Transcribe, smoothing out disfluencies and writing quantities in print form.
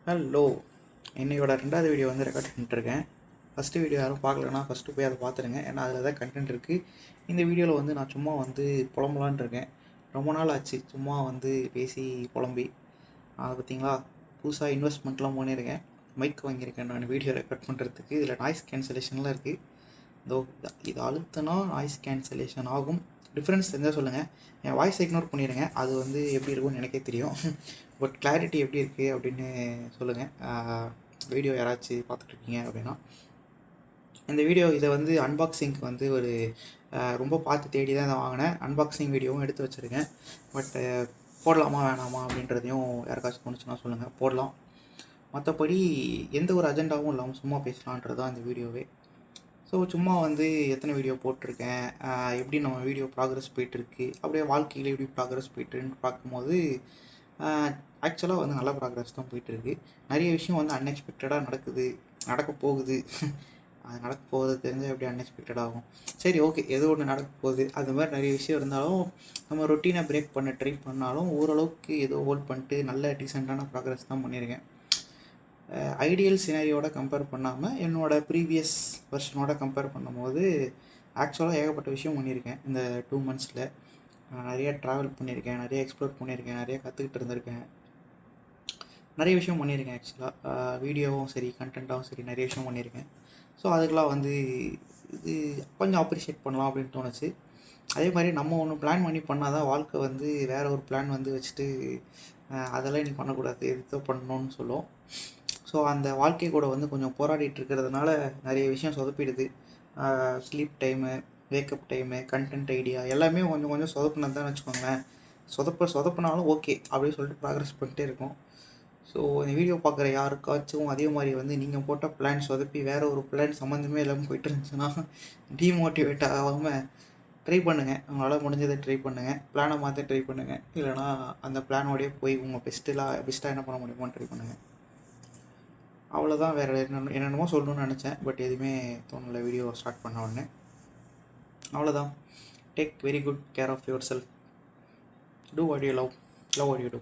Hello, என்னையோட 2வது video வந்து ரெக்கார்ட் பண்ணிட்டுருக்கேன். ஃபஸ்ட்டு வீடியோ யாரும் பார்க்கலன்னா ஃபஸ்ட்டு போய் அதை பார்த்துருங்க. ஏன்னா அதில் தான் கண்டென்ட் இருக்குது. இந்த வீடியோவில் வந்து நான் சும்மா வந்து புலம்பலான் இருக்கேன். ரொம்ப நாள் ஆச்சு சும்மா வந்து பேசி புலம்பி. அதை பார்த்தீங்களா, புதுசாக இன்வெஸ்ட்மெண்ட்லாம் பண்ணியிருக்கேன். மைக் வாங்கியிருக்கேன் நான் வீடியோ ரெக்கார்ட் பண்ணுறதுக்கு. இதில் நாய்ஸ் கேன்சலேஷன்லாம் இருக்குது. இதோ இது அழுத்தினா நாய்ஸ் கேன்சலேஷன் ஆகும். டிஃப்ரென்ஸ் தெரிஞ்சால் சொல்லுங்கள். என் வாய்ஸ் இக்னோர் பண்ணிடுங்க. அது வந்து எப்படி இருக்கும்னு எனக்கே தெரியும். பட் கிளாரிட்டி எப்படி இருக்குது அப்படின்னு சொல்லுங்கள். வீடியோ யாராச்சும் பார்த்துட்ருக்கீங்க அப்படின்னா இந்த வீடியோ இதை வந்து அன்பாக்சிங்க்கு வந்து ஒரு ரொம்ப பார்த்து தேடி தான் இதை வாங்கினேன். அன்பாக்சிங் வீடியோவும் எடுத்து வச்சுருக்கேன். பட் போடலாமா வேணாமா அப்படின்றதையும் யாருக்காச்சும் தோணுச்சுன்னா சொல்லுங்கள், போடலாம். மற்றபடி எந்த ஒரு அஜெண்டாவும் இல்லாமல் சும்மா பேசலான்றது தான் இந்த வீடியோவே. ஸோ சும்மா வந்து எத்தனை வீடியோ போட்டிருக்கேன், எப்படி நம்ம வீடியோ ப்ராக்ரஸ் போயிட்டுருக்கு, அப்படியே வாழ்க்கையில் எப்படி ப்ராக்ரஸ் போயிட்டுருன்னு பார்க்கும்போது ஆக்சுவலாக வந்து நல்ல ப்ராக்ரஸ் தான் போயிட்டுருக்கு. நிறைய விஷயம் வந்து அன்எக்ஸ்பெக்டடாக நடக்க போகுது. அது நடக்க போகுது தெரிஞ்சால் எப்படி அன்எக்ஸ்பெக்டட் ஆகும். சரி, ஓகே, ஏதோ ஒன்று நடக்க போகுது. அது மாதிரி நிறைய விஷயம் இருந்தாலும் நம்ம ரொட்டீனை பிரேக் பண்ண ட்ரை பண்ணாலும் ஓரளவுக்கு ஏதோ ஹோல்ட் பண்ணிட்டு நல்ல டீசெண்டான ப்ராக்ரஸ் தான் பண்ணியிருக்கேன். ஐடியல் சினாரியோட கம்பேர் பண்ணாமல் என்னோடய ப்ரீவியஸ் வெர்ஷனோட கம்பேர் பண்ணும்போது ஆக்சுவலாக ஏகப்பட்ட விஷயம் பண்ணியிருக்கேன். இந்த 2 monthஸில் நிறைய ட்ராவல் பண்ணியிருக்கேன், நிறைய எக்ஸ்ப்ளோர் பண்ணியிருக்கேன், நிறைய கற்றுக்கிட்டு இருந்திருக்கேன், நிறைய விஷயம் பண்ணியிருக்கேன். ஆக்சுவலாக வீடியோவும் சரி, கண்டென்ட்டாகவும் சரி, நிறைய விஷயம் பண்ணியிருக்கேன். ஸோ அதுக்கெலாம் வந்து இது கொஞ்சம் அப்ரிஷியேட் பண்ணலாம் அப்படின்னு தோணுச்சு. அதே மாதிரி நம்ம ஒன்று பிளான் பண்ணி பண்ணால் தான் வாழ்க்கை வந்து வேறு ஒரு பிளான் வந்து வச்சுட்டு அதெல்லாம் நீ பண்ணக்கூடாது, எதுக்கோ பண்ணணும்னு சொல்லும். ஸோ அந்த வாழ்க்கை கூட வந்து கொஞ்சம் போராடிட்டு இருக்கிறதுனால நிறைய விஷயம் சொதப்பிடுது. Sleep time, wake up time, content idea எல்லாமே கொஞ்சம் கொஞ்சம் சொதப்புனது தான் வச்சுக்கோங்களேன். சொதப்புனாலும் ஓகே அப்படின்னு சொல்லிட்டு ப்ராக்ரஸ் பண்ணிட்டே இருக்கும். ஸோ இந்த வீடியோ பார்க்குற யாருக்காச்சும் அதே மாதிரி வந்து நீங்கள் போட்ட பிளான் சொதப்பி வேறு ஒரு பிளான் சம்மந்தமே இல்லாமல் போயிட்டு இருந்துச்சுன்னா டீமோட்டிவேட் ஆகாமல் ட்ரை பண்ணுங்கள். உங்களால் முடிஞ்சதை ட்ரை பண்ணுங்கள். பிளானை மாற்ற ட்ரை பண்ணுங்கள். இல்லைனா அந்த பிளானோடையே போய் உங்கள் பெஸ்ட்டாக என்ன பண்ண முடியுமோன்னு ட்ரை பண்ணுங்கள். அவ்வளோதான். வேறு என்னென்னமோ சொல்லணும்னு நினச்சேன், பட் எதுவுமே தோணலை வீடியோ ஸ்டார்ட் பண்ண உடனே. அவ்வளோதான். Take very good care of yourself. Do what you love what you two.